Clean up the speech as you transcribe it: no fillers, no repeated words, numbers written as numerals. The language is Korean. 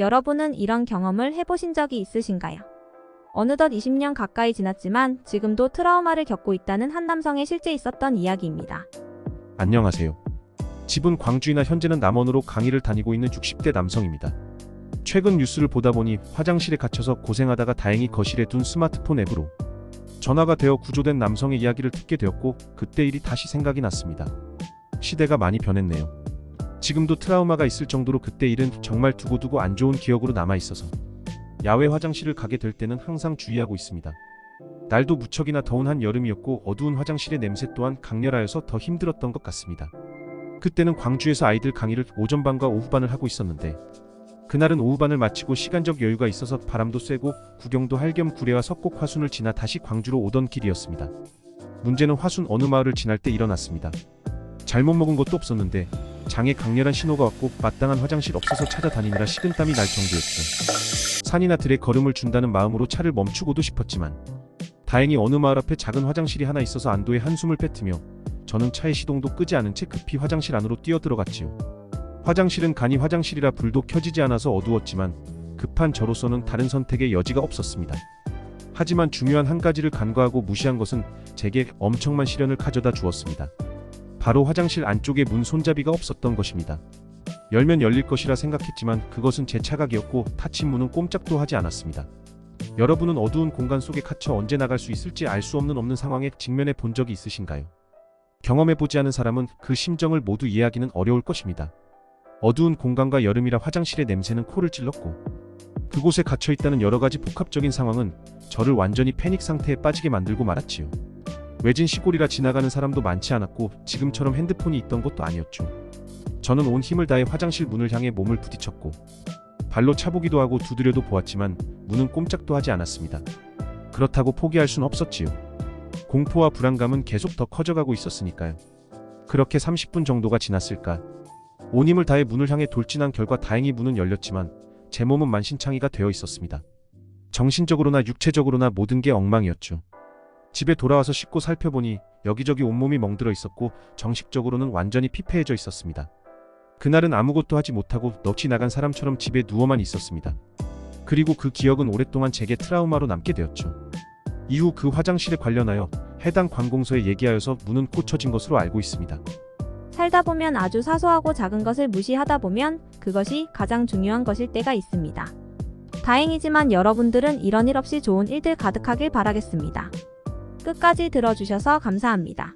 여러분은 이런 경험을 해보신 적이 있으신가요? 어느덧 20년 가까이 지났지만 지금도 트라우마를 겪고 있다는 한 남성의 실제 있었던 이야기입니다. 안녕하세요. 집은 광주이나 현재는 남원으로 강의를 다니고 있는 60대 남성입니다. 최근 뉴스를 보다 보니 화장실에 갇혀서 고생하다가 다행히 거실에 둔 스마트폰 앱으로 전화가 되어 구조된 남성의 이야기를 듣게 되었고 그때 일이 다시 생각이 났습니다. 시대가 많이 변했네요. 지금도 트라우마가 있을 정도로 그때 일은 정말 두고두고 안 좋은 기억으로 남아있어서 야외 화장실을 가게 될 때는 항상 주의하고 있습니다. 날도 무척이나 더운 한여름이었고 어두운 화장실의 냄새 또한 강렬하여서 더 힘들었던 것 같습니다. 그때는 광주에서 아이들 강의를 오전반과 오후반을 하고 있었는데 그날은 오후반을 마치고 시간적 여유가 있어서 바람도 쐬고 구경도 할 겸 구례와 석곡 화순을 지나 다시 광주로 오던 길이었습니다. 문제는 화순 어느 마을을 지날 때 일어났습니다. 잘못 먹은 것도 없었는데 장에 강렬한 신호가 왔고 마땅한 화장실 없어서 찾아다니느라 식은땀이 날 정도였죠. 산이나 들에 걸음을 준다는 마음으로 차를 멈추고도 싶었지만 다행히 어느 마을 앞에 작은 화장실이 하나 있어서 안도의 한숨을 뱉으며 저는 차의 시동도 끄지 않은 채 급히 화장실 안으로 뛰어들어갔지요. 화장실은 간이 화장실이라 불도 켜지지 않아서 어두웠지만 급한 저로서는 다른 선택의 여지가 없었습니다. 하지만 중요한 한 가지를 간과하고 무시한 것은 제게 엄청난 시련을 가져다 주었습니다. 바로 화장실 안쪽에 문 손잡이가 없었던 것입니다. 열면 열릴 것이라 생각했지만 그것은 제 착각이었고 닫힌 문은 꼼짝도 하지 않았습니다. 여러분은 어두운 공간 속에 갇혀 언제 나갈 수 있을지 알 수 없는 상황에 직면해 본 적이 있으신가요? 경험해보지 않은 사람은 그 심정을 모두 이해하기는 어려울 것입니다. 어두운 공간과 여름이라 화장실의 냄새는 코를 찔렀고 그곳에 갇혀있다는 여러가지 복합적인 상황은 저를 완전히 패닉 상태에 빠지게 만들고 말았지요. 외진 시골이라 지나가는 사람도 많지 않았고 지금처럼 핸드폰이 있던 것도 아니었죠. 저는 온 힘을 다해 화장실 문을 향해 몸을 부딪혔고 발로 차보기도 하고 두드려도 보았지만 문은 꼼짝도 하지 않았습니다. 그렇다고 포기할 순 없었지요. 공포와 불안감은 계속 더 커져가고 있었으니까요. 그렇게 30분 정도가 지났을까. 온 힘을 다해 문을 향해 돌진한 결과 다행히 문은 열렸지만 제 몸은 만신창이가 되어 있었습니다. 정신적으로나 육체적으로나 모든 게 엉망이었죠. 집에 돌아와서 씻고 살펴보니 여기저기 온몸이 멍들어 있었고 정식적으로는 완전히 피폐해져 있었습니다. 그날은 아무것도 하지 못하고 넋이 나간 사람처럼 집에 누워만 있었습니다. 그리고 그 기억은 오랫동안 제게 트라우마로 남게 되었죠. 이후 그 화장실에 관련하여 해당 관공서에 얘기하여서 문은 꽂혀진 것으로 알고 있습니다. 살다 보면 아주 사소하고 작은 것을 무시하다 보면 그것이 가장 중요한 것일 때가 있습니다. 다행이지만 여러분들은 이런 일 없이 좋은 일들 가득하길 바라겠습니다. 끝까지 들어주셔서 감사합니다.